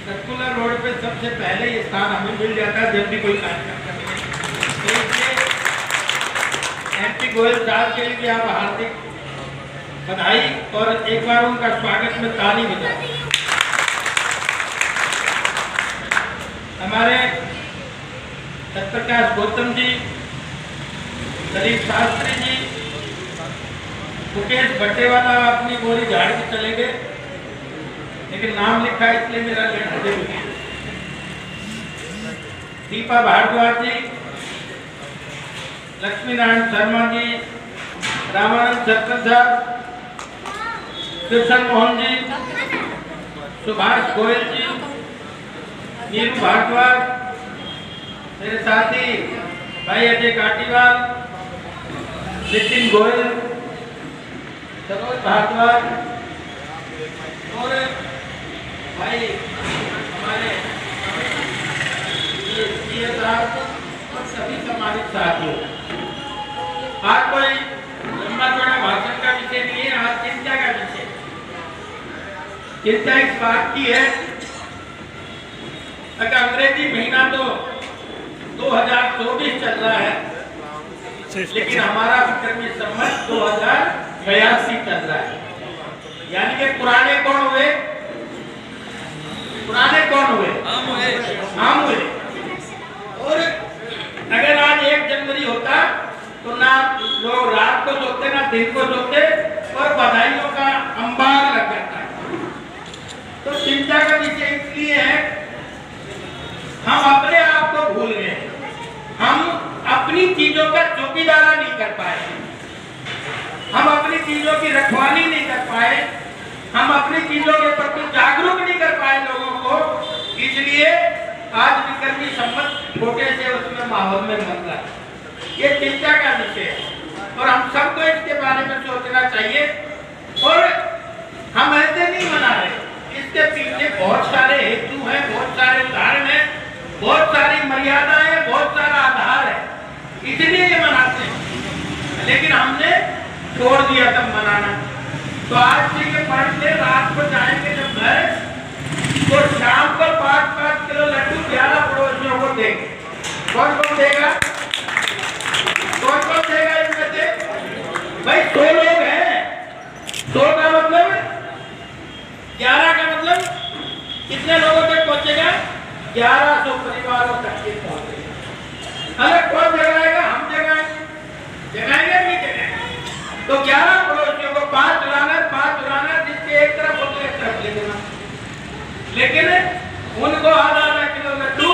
Circular road पे सबसे पहले ये स्थान हमें मिल जाता है जब भी कोई कार्यक्रम करते हैं। तो इसलिए MP गोयल साहब के लिए आप हार्दिक बधाई और एक बार उनका स्वागत में ताली बजाएं। हमारे सत्यप्रकाश गौतम जी, दिलीप शास्त्री जी, मुकेश भट्टेवाला अपनी गोली झाड़ के चले गए, लेकिन नाम लिखा इसलिए मेरा लेट हो गया। दीपा भारद्वाज जी, लक्ष्मी नारायण शर्मा जी, रामानंद सरपंच साहब, कृष्ण मोहन जी, सुभाष गोयल जी, नीरू भारद्वाज, मेरे साथी भाई अजय काटीवाल, नितिन गोयल, सरोज भारद्वाज और भाई हमारे साहब और सभी सम्मानित साथियों, आज कोई लंबा चौड़ा भाषण का विषय नहीं है। आज चिंता का विषय, चिंता इस बात की है कि अंग्रेजी महीना तो 2024 चल रहा है, लेकिन हमारा विक्रमी संवत 2082 चल रहा है। यानी कि पुराने कौन हुए? पुराने कौन हुए? हम हुए। और अगर आज 1 जनवरी होता तो ना लोग रात को सोते ना दिन को सोते और बधाइयों का अंबार लग जाता है। तो चिंता का विषय इसलिए है, हम अपने आप को भूल गए, हम अपनी चीजों का चौकीदारा नहीं कर पाए, हम अपनी चीजों की रखवाली नहीं कर पाए, हम अपनी चीजों के प्रति जागरूक नहीं कर पाए लोगों को। इसलिए आज विक्रमी संवत छोटे से उसमें माहौल में बन रहा है। ये चिंता का विषय है और हम सबको इसके बारे में सोचना चाहिए। और हम ऐसे नहीं मना रहे, इसके पीछे बहुत सारे हेतु हैं, बहुत सारे उदाहरण हैं, बहुत सारी मर्यादाएं हैं, बहुत सारा आधार है, इसलिए ये मनाते हैं। लेकिन हमने छोड़ दिया तब मनाना। तो आज से ये पढ़ते रात को जाएंगे जब घर, तो शाम को 5-5 किलो लड्डू 11 पड़ोसियों को देंगे। कौन कौन देगा? कौन कौन देगा इनमें से? भाई 100 लोग हैं, 100 का मतलब 11 का मतलब कितने लोगों तक पहुंचेगा? 1100 परिवारों तक ये पहुंचेगा। अगर कौन जगाएगा? हम जगाएंगे, जगाएंगे नहीं जगाएंगे। तो 11 पड़ोसियों को 5 चुराना, जिसके एक तरफ हो तो एक तरफ ले देना। लेकिन उनको आधा किलो लड्डू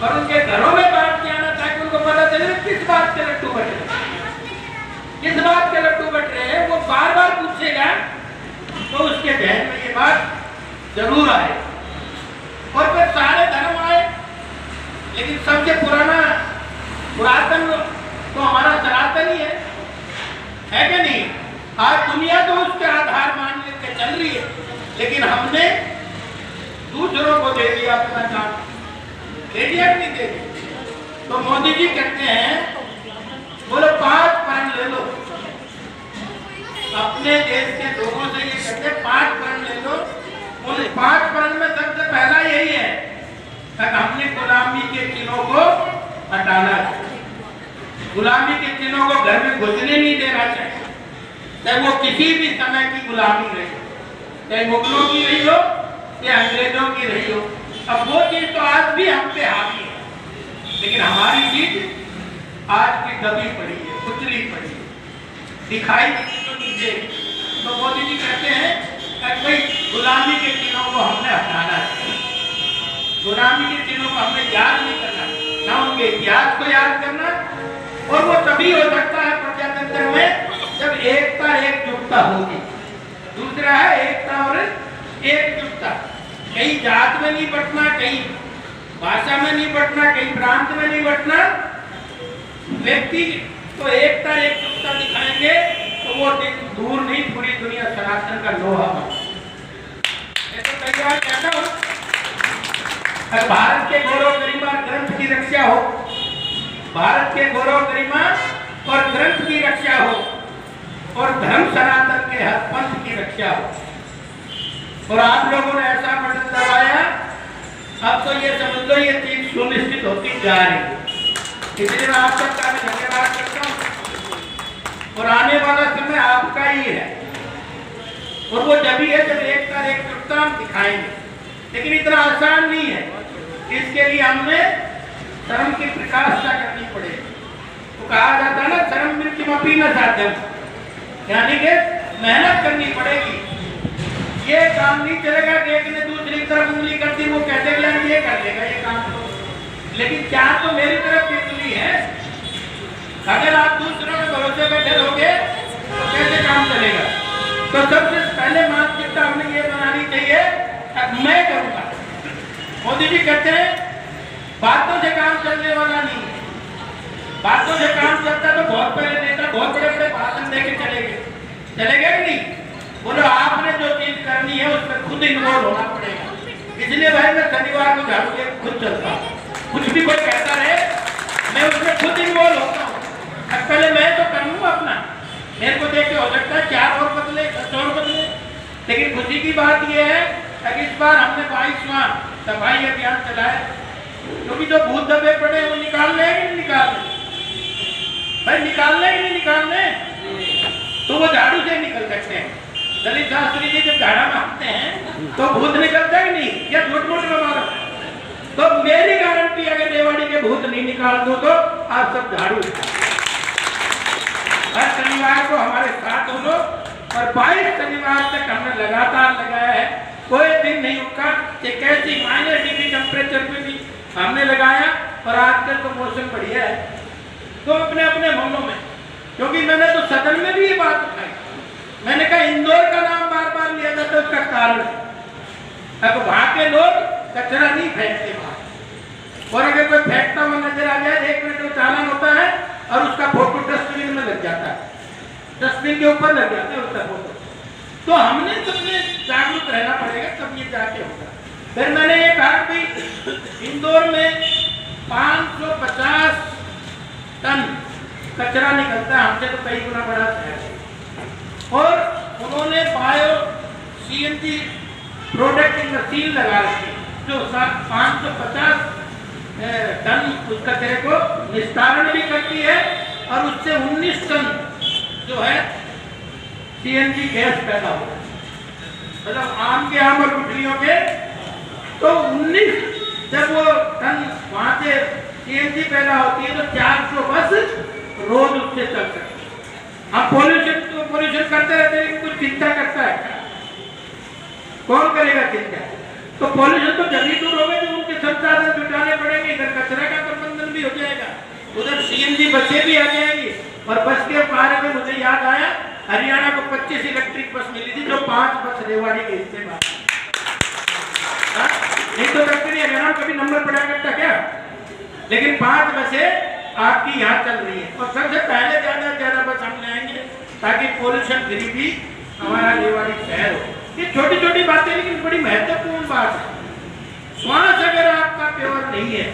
और उनके घरों में बांट के आना, ताकि उनको पता चले किस बात के लड्डू बट रहे हैं, किस बात के लड्डू बट रहे हैं। वो बार बार पूछेगा तो उसके ध्यान में ये बात जरूर आए। और फिर सारे धर्म आए, लेकिन सबसे पुरातन तो हमारा सनातन ही है कि नहीं? आज दुनिया तो उसके आधार मान लेके चल रही है, लेकिन हमने दूसरों को दे दिया अपना काम, दे दिया कि नहीं दे दिया? तो मोदी जी कहते हैं, बोलो 5 प्रण ले लो। अपने देश के लोगों से ये कहते हैं 5 प्रण ले लो। उन 5 प्रण में सबसे पहला यही है कि हमने गुलामी के चिन्हों को हटाना है। गुलामी के चिन्हों को घर में घुसने नहीं देना चाहिए, चाहे वो किसी भी समय की गुलामी रही, चाहे मुगलों की रही हो या अंग्रेजों की रही हो। अब वो चीज तो आज भी हम पे हावी है, लेकिन हमारी चीज आज की दबी पड़ी है, कुचली पड़ी है, दिखाई तो नहीं दे। तो मोदी जी कहते हैं कि भाई गुलामी के चिन्हों को हमने हटाना है, गुलामी के चिन्हों को हमने याद नहीं करना, ना उनके इतिहास को याद करना। और वो तभी हो सकता है प्रजातंत्र में जब एकता एकजुटता होगी। दूसरा है एकता और एकजुटता। कहीं जात में नहीं बंटना, कहीं भाषा में नहीं बंटना, कहीं प्रांत में नहीं बंटना। व्यक्ति तो एकता एकजुटता दिखाएंगे तो वो दिन दूर नहीं, पूरी दुनिया सनातन का लोहा बनेगी। तो कई बार कहता हूं, अगर भारत के गौरव गरिमा ग्रंथ की रक्षा हो, भारत के गौरव गरिमा और ग्रंथ की रक्षा हो, और धर्म सनातन के हक पंथ की रक्षा हो, और आप लोगों ने ऐसा बटन दबाया जा रही है। इसलिए मैं आप सबका धन्यवाद करता हूँ और आने वाला समय आपका ही है और वो जब ही है जब एकजुटता हम दिखाएंगे, लेकिन इतना आसान नहीं है। इसके लिए हमने धर्म की प्रकाशता करनी पड़ेगी। तो कहा जाता है ना, धर्म मृत्युमपि न साध्यम, यानी कि मेहनत करनी पड़ेगी। ये काम नहीं चलेगा कि एक ने दूसरी तरफ उंगली कर दी, वो कहते हैं ये कर लेगा ये काम तो, लेकिन क्या तो मेरी तरफ की उंगली है। अगर आप दूसरों के भरोसे बैठे रहोगे तो कैसे काम चलेगा? तो सबसे पहले मानसिकता हमें ये बनानी चाहिए मैं करूंगा। मोदी जी कहते हैं बातों से काम चलने वाला नहीं है। बातों से काम चलता तो बहुत पहले नेता बहुत बड़े बड़े भाषण देके चलेगा कि नहीं? बोलो आपने जो चीज करनी है उसमें खुद इन्वॉल्व होना पड़ेगा। इसलिए भाई मैं शनिवार को झाड़ू के खुद चलता हूँ। कुछ भी कोई कहता रहे मैं उसमें खुद इन्वॉल्व होता हूँ। अब पहले मैं तो कर लूँ अपना, मेरे को देख के हो सकता है 4 और बदले 10 और बदले, लेकिन खुशी की बात यह है कि इस बार हमने 22वां सफाई अभियान चलाया, क्योंकि जो भूत दबे पड़े वो निकालने हैं कि नहीं निकालने? भाई निकालने कि नहीं निकालने? तो वो झाड़ू से निकल सकते हैं। दलित शास्त्री जी जब झाड़ा मारते हैं तो भूत निकलता है नहीं, या झूठ मूठ में मारो। तो मेरी गारंटी अगर रेवाड़ी के भूत नहीं निकाल दो तो आप सब झाड़ू हर शनिवार को हमारे साथ हो लो। और 22 शनिवार तक हमने लगातार लगाया है, कोई दिन नहीं रुका। एक ऐसी माइनस डिग्री टेम्परेचर में भी हमने लगाया। और आजकल तो मौसम बढ़िया है, तो अपने अपने मोहल्लों में, क्योंकि मैंने तो सदन में भी ये बात उठाई, मैंने कहा इंदौर का नाम बार बार लिया जाता है, उसका कारण अब वहां के लोग कचरा नहीं फेंकते बाहर, और अगर कोई फेंकता हुआ नजर आ जाए 1 मिनट में चालान होता है और उसका फोटो डस्टबिन में लग जाता है, डस्टबिन के ऊपर लग जाता है उसका फोटो। तो हमने सबसे जागरूक रहना पड़ेगा, तब ये जाके होगा। फिर मैंने ये कहा कि इंदौर में 550 टन कचरा निकलता है, हमसे तो कई गुना बड़ा शहर है। और उन्होंने बायो सीएनजी प्रोडक्ट की मशीन लगा रखी जो 550 टन उस कचरे को निस्तारण भी करती है, और उससे 19 टन जो है सीएनजी गैस पैदा हो, मतलब आम के आम और गुठलियों के। तो 19 जब वो टन वहां से सीएनजी पैदा होती है तो 400 बस रोज उससे चल सकती है। हम पोल्यूशन करते रहते हैं, कुछ चिंता करता है? कौन करेगा चिंता? तो पोल्यूशन तो जब ही दूर होगा जब उनके संसाधन जुटाने पड़ेंगे। इधर कचरा का प्रबंधन भी हो जाएगा, उधर सीएनजी बसें भी आ जाएंगी। और बस के बारे में मुझे याद आया, हरियाणा को 25 इलेक्ट्रिक बस मिली थी, जो 5 बस रेवाड़ी के हिस्से में। नहीं तो दक्षिणी हरियाणा कभी नंबर पड़ा करता क्या? लेकिन 5 बसें आपकी यहाँ चल रही है। और सबसे पहले ज्यादा बस हम लाएंगे ताकि पोल्यूशन फ्री भी हमारा रेवाड़ी शहर हो। ये छोटी छोटी बातें लेकिन बड़ी महत्वपूर्ण बात है। श्वास अगर आपका प्योर नहीं है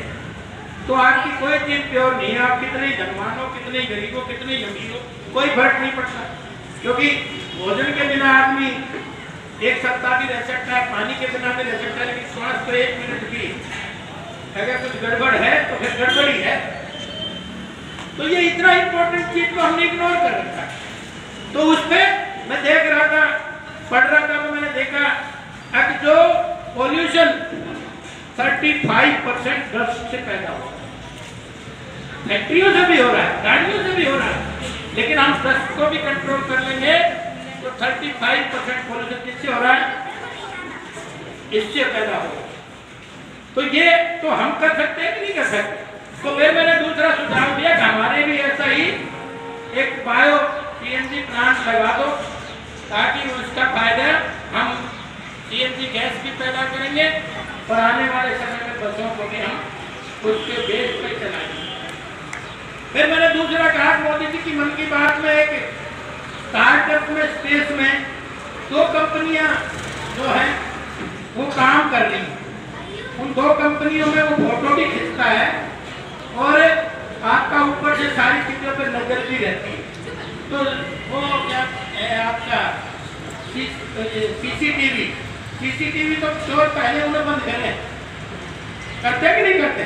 तो आपकी कोई चीज प्योर नहीं है। आप कितने धनवान हो, कितने गरीब हो, कितने अमीर हो, कोई फर्क नहीं पड़ता, क्योंकि भोजन के बिना आदमी 1 सप्ताह भी रह सकता है, पानी के बिना भी रह सकता है, लेकिन श्वास तो 1 मिनट भी अगर कुछ गड़बड़ है तो फिर गड़बड़ ही है। तो ये इतना इंपॉर्टेंट चीज को हमने इग्नोर कर रखा है। तो उसमें मैं देख रहा था, पढ़ रहा था, तो मैंने देखा कि जो पॉल्यूशन 35% डस्ट से पैदा हो रहा है, फैक्ट्रियों से भी हो रहा है, गाड़ियों से भी हो रहा है, लेकिन हम डस्ट को भी कंट्रोल कर लेंगे तो 35% पॉल्यूशन किससे हो रहा है? इससे पैदा हो रहा है। तो ये तो हम कर सकते हैं कि नहीं कर सकते? तो फिर मैंने दूसरा सुझाव दिया कि हमारे भी ऐसा ही एक बायो सीएनजी प्लांट लगा दो, ताकि उसका फायदा हम सीएनजी गैस भी पैदा करेंगे और आने वाले समय में बसों को भी हम उसके बेस पर चलाएंगे। फिर मैंने दूसरा कहा, मोदी जी की मन की बात में एक स्टार्टअप में स्पेस में 2 कंपनियां जो है वो काम कर रही हैं। उन 2 कंपनियों में वो फोटो भी खींचता है और आपका ऊपर से सारी चीजों पर नजर भी रहती है। तो वो क्या है आपका सीसीटीवी तो चोर पहले उन्हें बंद करें, करते कि नहीं करते?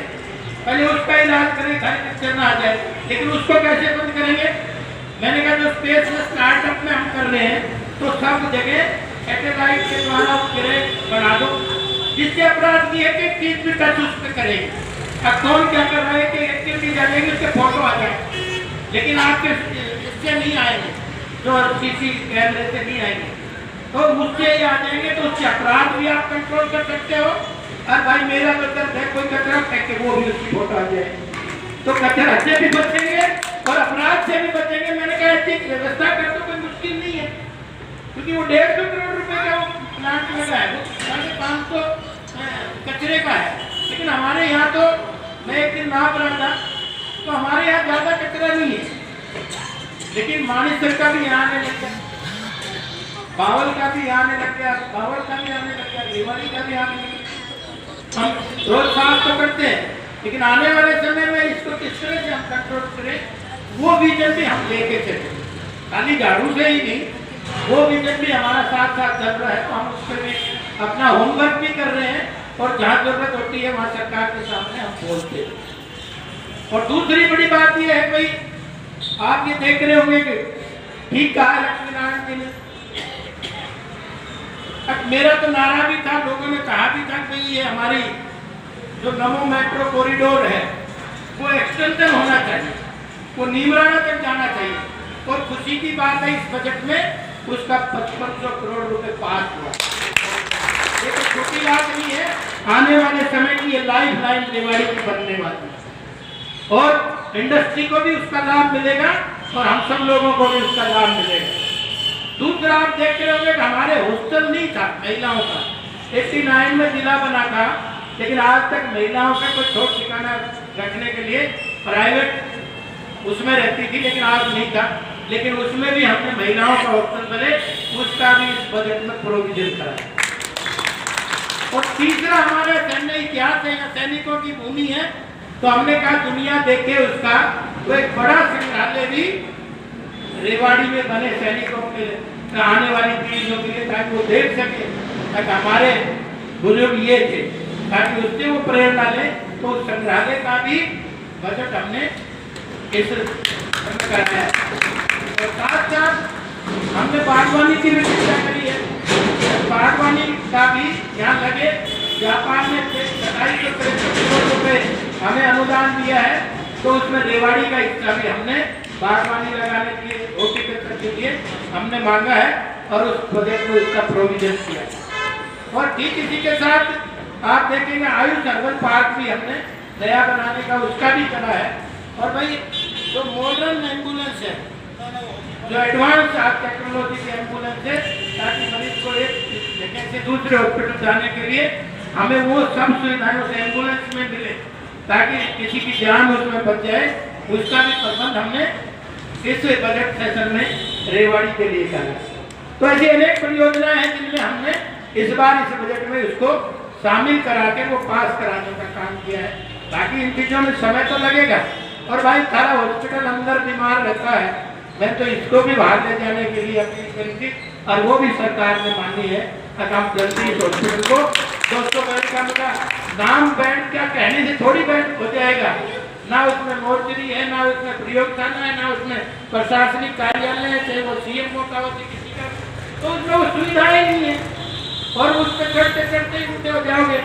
पहले उसका इलाज करें, घर कचरा ना आ जाए। लेकिन उसको कैसे बंद करेंगे? मैंने कहा जो स्पेस स्टार्टअप में हम कर रहे हैं तो सब जगह सैटेलाइट के द्वारा बना दो, जिससे अपराध की एक चीज भी टच उस पर करेंगे। अब कौन क्या कर रहा है कि एक्टिविटी डालेंगे उसके फोटो आ जाए, लेकिन आपके इससे नहीं आएंगे, जो सीसी कैमरे से नहीं आएंगे, तो उससे ही आ जाएंगे। तो उससे अपराध भी आप कंट्रोल कर सकते हो। और भाई मेरा बच्चा है, कोई कचरा फेंके वो भी उसकी फोटो आ जाए, तो कचरा से भी बचेंगे और अपराध से भी बचेंगे। मैंने कहा ऐसी व्यवस्था कर तो कोई मुश्किल नहीं है, क्योंकि वो 150 करोड़ रुपए का प्लांट लगा है, वो 550 कचरे का है। लेकिन हमारे यहाँ तो मैं एक दिन नाप रहा था, तो हमारे यहाँ ज्यादा कचरा नहीं है, लेकिन मानेसर का भी यहाँ आने लग गया, बावल का भी आने लग गया, बावल का भी आने लग गया, रेवाड़ी का भी आने लग गया। हम रोज साफ तो करते हैं, लेकिन आने वाले समय में इसको किस तरह से हम कंट्रोल करें, वो विजन भी हम लेके चले। खाली झाड़ू से ही नहीं, वो विजन भी हमारा साथ साथ चल रहा है। तो हम उस पर भी अपना होमवर्क भी कर रहे हैं, और जहाँ जरूरत होती है वहाँ सरकार के सामने हम बोलते हैं। और दूसरी बड़ी बात यह है, भाई आप ये देख रहे होंगे कि ठीक कहा लक्ष्मी नारायण जी ने, मेरा तो नारा भी था, लोगों ने कहा भी था कि ये हमारी जो नमो मेट्रो कॉरिडोर है वो एक्सटेंशन होना चाहिए, वो नीमराना तक जाना चाहिए। और खुशी की बात है, इस बजट में उसका 5500 करोड़ रुपए पास हुआ। ये तो छोटी बात नहीं है, आने वाले समय की ये लाइफ लाइन रेवाड़ी की बनने वाली है, और इंडस्ट्री को भी उसका लाभ मिलेगा और हम सब लोगों को भी उसका लाभ मिलेगा। दूसरा आप देख रहे होंगे कि हमारे हॉस्टल नहीं था महिलाओं का, 89 में जिला बना था, लेकिन आज तक महिलाओं का कोई छोट ठिकाना रखने के लिए प्राइवेट उसमें रहती थी, लेकिन आज नहीं था। लेकिन उसमें भी हमने महिलाओं का हॉस्टल बने, उसका भी इस बजट में प्रोविजन करा। और तीसरा हमारा सैन्य इतिहास है, सैनिकों की भूमि है, तो हमने कहा दुनिया देखे उसका, तो एक बड़ा संग्रहालय भी रेवाड़ी में बने सैनिकों के आने वाली पीढ़ियों के लिए, ताकि वो देख सके ताकि हमारे बुजुर्ग ये थे, ताकि उससे वो प्रेरणा ले। तो संग्रहालय का भी बजट हमने इस करना है। और साथ साथ हमने बागवानी की भी चिंता करी है, बागवानी का भी ध्यान लगे। जापान ने 2,263 करोड़ रुपए हमें अनुदान दिया है, तो उसमें रेवाड़ी का हिस्सा भी हमने बागवानी लगाने के लिए, हॉर्टिकल्चर के लिए हमने मांगा है, और उस बजट में उसका प्रोविजन किया। और ठीक इसी के साथ आप देखेंगे आयुष अर्बन पार्क भी हमने नया बनाने का उसका भी करा है। और भाई जो मॉडर्न एम्बुलेंस है, जो एडवांस टेक्नोलॉजी की एम्बुलेंस है, ताकि मरीज को एक जगह से दूसरे हॉस्पिटल जाने के लिए हमें वो सब सुविधाएं उस एम्बुलेंस में मिले, ताकि किसी की जान उसमें बच जाए, उसका भी प्रबंध हमने इस बजट सेशन में रेवाड़ी के लिए करा। तो ऐसी अनेक परियोजनाएं हैं जिनमें हमने इस बार इस बजट में उसको शामिल करा के वो पास कराने का काम किया है। बाकी इन चीजों में समय तो लगेगा। और भाई सारा हॉस्पिटल अंदर बीमार रहता है, मैं तो इसको भी बाहर ले जाने के लिए अपील करी थी, और वो भी सरकार ने मानी है। हम जल्दी इस हॉस्पिटल को 200 बेड का नाम बैंड क्या कहने से थोड़ी बैंड हो जाएगा, ना उसमें मोर्चरी है, ना उसमें प्रयोगशाला है, ना उसमें प्रशासनिक कार्यालय है, चाहे वो CMO का हो किसी का, तो उसमें वो सुविधाएं नहीं है, और उस पर चढ़ते चढ़ते उठते हो जाओगे।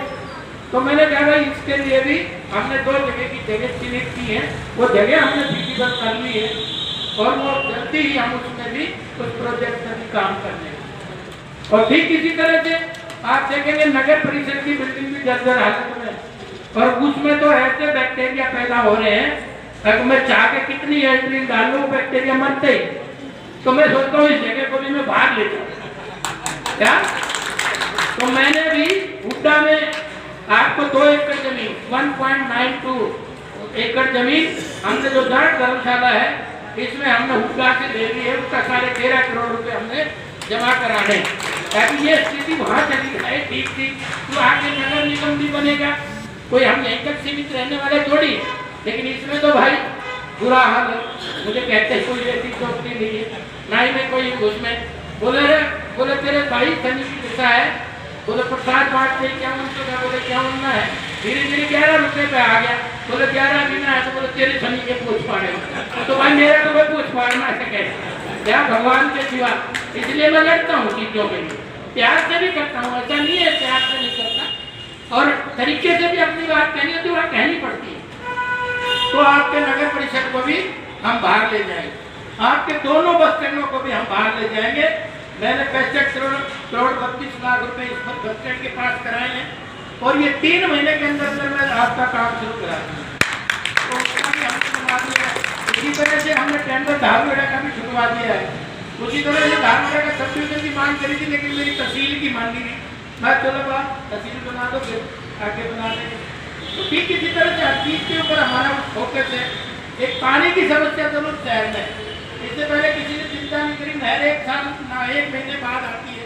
तो मैंने कहा भाई इसके लिए भी हमने 2 जगह की जगह चिन्हित की है, वो जगह हमने फिजिकल कर ली है, और वो जल्दी ही हम उसमें भी उस प्रोजेक्ट में भी काम करने। और ठीक इसी तरह से आप देखेंगे नगर परिषद की बिल्डिंग भी जर्जर हालत में, और उसमें तो ऐसे बैक्टीरिया पैदा हो रहे हैं, अगर मैं चाह के कितनी एल्ड्रिन डालूं बैक्टीरिया मरते ही। तो मैं सोचता हूँ इस जगह को भी मैं बाहर ले जाऊँ क्या। तो मैंने भी हुड्डा में आपको 2 एकड़ जमीन 1.92 एकड़ जमीन हमने जो जाट धर्मशाला है इसमें हमने हुड्डा से ले ली है, उसका 13.5 करोड़ रुपए हमने जमा कराने, ताकि ये स्थिति वहाँ चली जाए ठीक ठीक। तो आगे नगर निगम भी बनेगा, कोई हम यहीं तक सीमित रहने वाले थोड़ी। लेकिन इसमें तो भाई बुरा हाल है, मुझे कहते हैं कोई ऐसी दोस्ती नहीं है, ना ही मैं कोई उसमें बोले तेरे भाई शनि की दिशा है, बोले प्रसाद बांटते क्या उनका, बोले क्या उनना है, धीरे धीरे 11 रुपये पे आ गया। बोले 11 महीना है, तो बोले तेरे शनि के पूछ पाड़े। तो भाई मेरा तो कोई पूछ पाड़ना सके क्या भगवान के सिवा, इसलिए मैं लड़ता हूँ चीजों के लिए, प्यार से भी करता हूँ, ऐसा नहीं है प्यार से नहीं करता, और तरीके से भी अपनी बात कहनी होती है, वह कहनी पड़ती है। तो आपके नगर परिषद को भी हम बाहर ले जाएंगे, आपके दोनों बस स्टैंडों को भी हम बाहर ले जाएंगे। मैंने 65 करोड़ 32 लाख रुपए इस पर बस स्टैंड के पास कराए हैं, और ये 3 महीने के अंदर मैं आपका काम शुरू करा दूंगा। इसी तरह से हमने टेंडर धारवेड़ा का भी छुटवा दिया है। उसी तरह से धारवेड़ा का सब्डिविजन की मांग करी थी, लेकिन मेरी तहसील की मांगी नहीं। मैं चलो बात तहसील बना दो, फिर आगे बना देंगे। तो ठीक इसी तरह से हर चीज के ऊपर हमारा फोकस है। एक पानी की समस्या जरूर शहर में, इससे पहले किसी ने चिंता नहीं करी, नहर 1 महीने बाद आती है,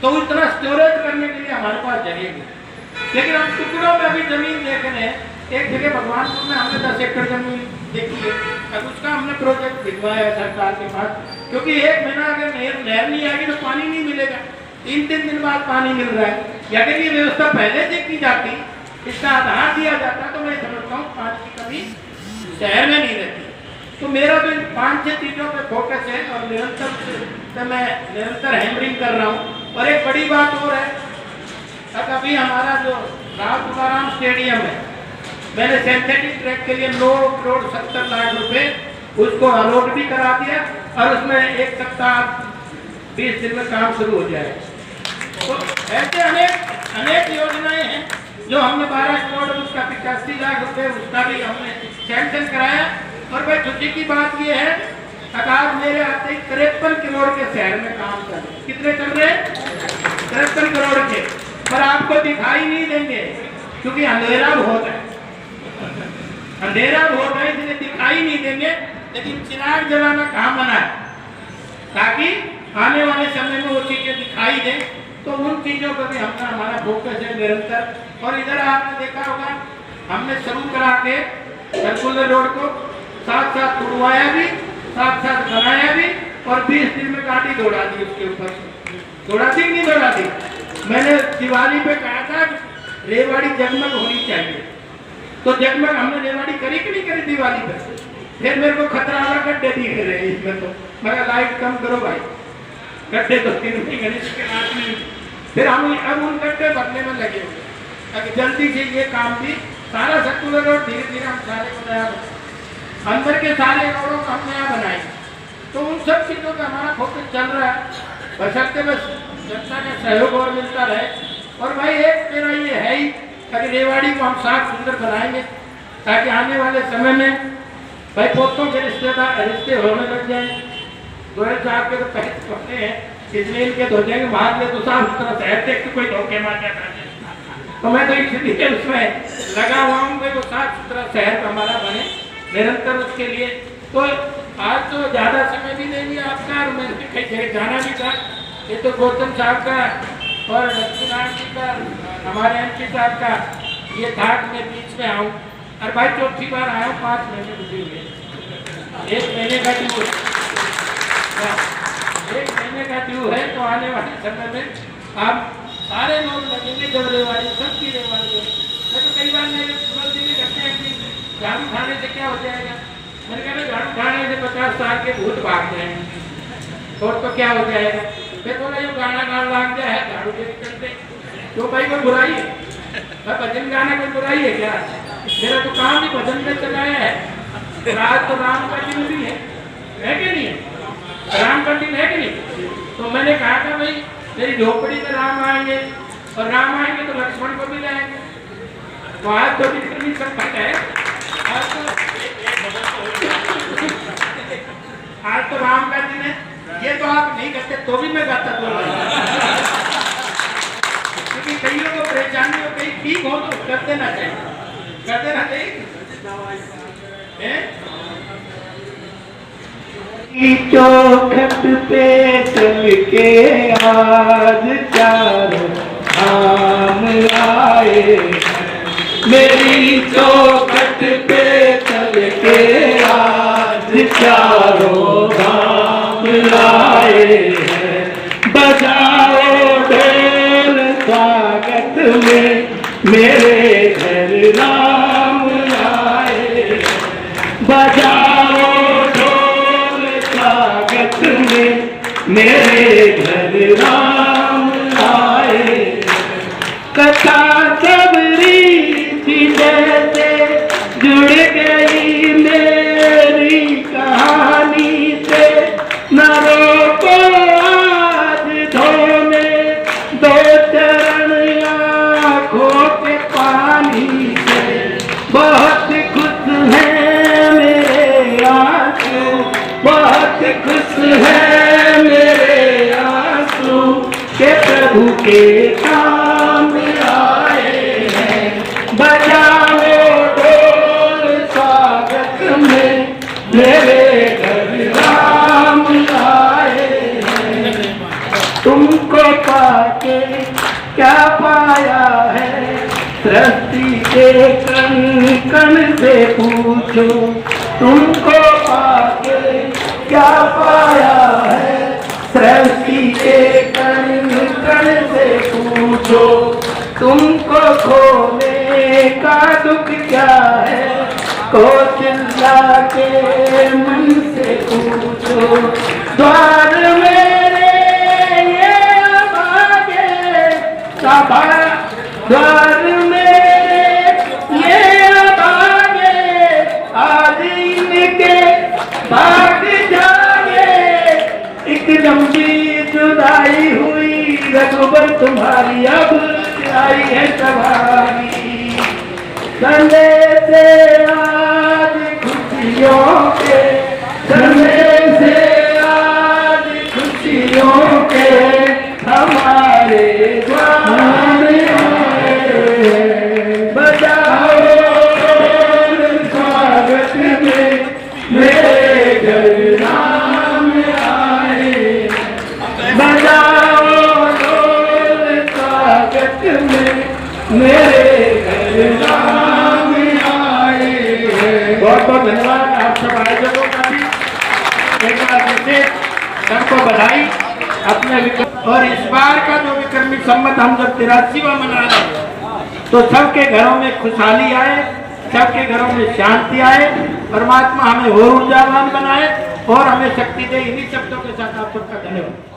तो इतना स्टोरेज करने के लिए हमारे पास जगह नहीं। लेकिन हम टुकड़ों में अभी जमीन देख रहे हैं। एक जगह भगवानपुर में हमने 10 एकड़ जमीन देखी है, अब उसका हमने प्रोजेक्ट भिजवाया है सरकार के पास, क्योंकि 1 महीना अगर नहर नहीं आएगी तो पानी नहीं मिलेगा। 3 दिन बाद पानी मिल रहा है। अगर ये व्यवस्था पहले से की जाती, इसका आधार दिया जाता, तो मैं समझता हूँ पानी की कमी शहर में नहीं रहती। तो मेरा तो इन 5-6 चीजों पे फोकस है, और निरंतर हैमरिंग कर रहा हूँ। और एक बड़ी बात और है, अभी हमारा जो राव तुकाराम स्टेडियम है, मैंने सिंथेटिक ट्रैक के लिए 9 करोड़ 70 लाख रुपए उसको अलॉट भी करा दिया, और उसमें 1 सप्ताह 20 दिन में काम शुरू हो जाए। तो ऐसे अनेक योजनाएं हैं जो हमने 12 करोड़ उसका 85 लाख रुपए उसका भी हमने सैंक्शन कराया। और भाई खुशी की बात ये है, सरकार मेरे आते 53 करोड़ के शहर में काम कर रहे। कितने चल रहे? 53 करोड़ के, पर आपको दिखाई नहीं देंगे क्योंकि अंधेरा बहुत है, अंधेरा बहुत है, इसलिए दिखाई नहीं देंगे। लेकिन चिराग जलाना कहाँ मना है, ताकि आने वाले समय में वो चीजें दिखाई दें। तो उन चीजों पर भी हमारा फोकस है निरंतर। और इधर आपने देखा होगा, हमने शुरू करा के सर्कुलर रोड को साथ तुड़वाया भी, साथ बनाया भी, और 20 दिन में गाड़ी दौड़ा दी उसके ऊपर। दौड़ा दी नहीं दौड़ा दी? मैंने दिवाली पे कहा था रेवाड़ी जगमग होनी चाहिए, तो जगमग हमने रेवाड़ी करी कि नहीं करी दिवाली पे? फिर मेरे को खतरा वाला गड्ढे दिख रहे हैं इसमें, तो मैं लाइट कम करो भाई, गड्ढे तो 3 गणेश के हाथ में। फिर हम अब उन गड्ढे भरने में लगे हुए, अगर जल्दी से ये काम भी सारा सर्कुलर रोड धीरे धीरे हम सारे को नया अंदर के सारे रोडों को हम नया बनाएंगे। तो उन सब चीज़ों का हमारा फोकस चल रहा है, बशर्ते बस जनता का सहयोग और मिलता रहे। और भाई एक मेरा ये है ही, अगर रेवाड़ी को हम साफ सुंदर बनाएंगे, ताकि आने वाले समय में भाई पोतों के रिश्ते होने लग जाए। गोयल साहब के तो पैसे होते हैं, इसलिए इनके धो जाएंगे बाहर ले, तो साफ सुथरा शहर देख के कोई धोखे मार जाता है। तो मैं तो इसलिए उसमें लगा हुआ हूँ कि वो साफ सुथरा शहर हमारा बने निरंतर। उसके लिए तो आज तो ज़्यादा समय भी नहीं है आपका, और मैं कई जगह जाना भी था। ये तो गौतम साहब का और लक्ष्मीनारायण जी का, हमारे MP साहब का ये था कि मैं बीच में आऊँ। और भाई चौथी बार आया हूँ, 5 महीने गुजरे हुए, 1 महीने का ड्यू है, 1 महीने का ड्यू है। तो आने वाले समय में आप सारे लोग लगेंगे, जब रेवाड़ी सबकी रेवाड़ी है। मैं तो कई बार मेरे सुबह भी कहते हैं कि झाड़ू खाने से क्या हो जाएगा? मैंने कहा झाड़ू खाने से 50 साल के भूत भाग जाएंगे, और तो क्या हो जाएगा? फिर बोला ये गाना लाग गया है झाड़ू के चलते, तो भाई कोई बुराई है? भजन गाना कोई बुराई है क्या? मेरा तो काम ही भजन में चलाया है। आज तो राम का दिन भी है कि नहीं? राम का दिन है कि नहीं? तो मैंने कहा था भाई मेरी झोपड़ी में राम आएंगे, और राम आएंगे तो लक्ष्मण को भी लाएंगे। तो आज तो इतनी संकट है, आज तो राम का दिन है। ये तो आप नहीं करते तो भी मैं गाता तो, क्योंकि कईयों को परेशानी हो, कहीं ठीक हो तो कर देना चाहिए, कर देना चाहिए। चौखट पे चल के आज चारों धाम आए, मेरी चौखट पे चल के आज चारों धाम आए हैं। बजाओ ढोल स्वागत में मेरे घर राम सबरी थी जैसे जुड़ गई मेरी कहानी से। न रोको आज धोने दो चरण आँखों के पानी से। बहुत खुश हैं मेरे आंसू, बहुत खुश हैं मेरे आंसू के प्रभु के काम आए हैं। बजाओ ढोल स्वागत में मेरे घर राम आए हैं। तुमको पाके क्या पाया है सृष्टि के कण कण से पूछो। तुमको पाके क्या पाया है सृष्टि के कण कण से पूछो। तुमको खोने का दुख क्या है कौशल्या के मन से पूछो। द्वार मेरे ये अभागे सभा, द्वार मेरे ये अभागे आज इनके भाग जागे। एक लंबी जुदाई हुई रघुबर तुम्हारी अब आई है सवारी। संडे से आज खुशियों के, संडे से आज खुशियों के हमारे द्वार आए। बजाओ स्वागत में मेरे घर राम आए। बजाओ ढोल स्वागत में मेरे घर राम आए। बहुत बहुत धन्यवाद आप सब आयोजकों का भी। एक बार विशेष सबको बधाई अपने और इस बार का जो विक्रमी संवत हम जब 83वां मना रहे हैं तो सबके घरों में खुशहाली आए, सबके घरों में शांति आए। परमात्मा हमें और ऊर्जावान बनाए और हमें शक्ति दे। इन्हीं शब्दों के साथ आप सबका धन्यवाद।